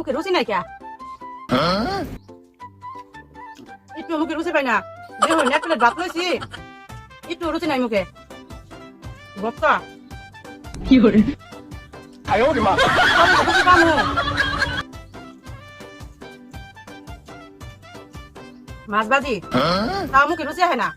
মুখে রুচি নাই কে একটু মুখে রুচি পাই না দেখো নেট প্লেট ভাত লইছি একটু রুচি নাই মুখে বক্তা কি করে মাছ ভাজি তাও মুখে রুচি হয় না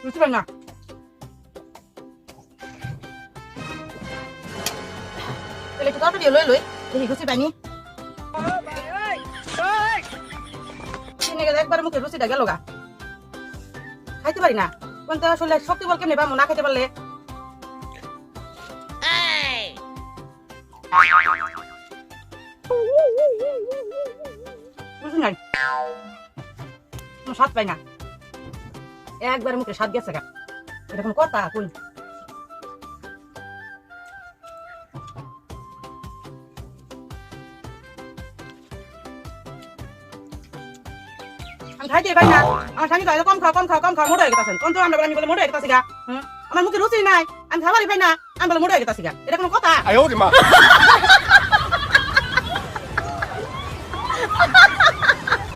রুচি পাই না তাহলে একটু তাড়াতাড়ি লই লই দেখি রুচি পাইনি চিনি গেলে একবার মুখে রুচিটা গেল গা খাইতে পারি না কোনটা আসলে শক্তি বল কেমনে পাবো না খাইতে পারলে রুচি নাই স্বাদ পাই না একবার মুখে স্বাদ গেছে গা এটা কোন কথা কোন আমি খাইতে পারি না আমার স্বামী কয় কম খাও মোটা হয়ে গেছে কোন তো আমরা আমি বলে মোটা হয়ে গেছে গা আমার মুখে রুচি নাই আমি খাবারই পাই না আমি বলে মোটা হয়ে গেছে গা এটা কোনো কথা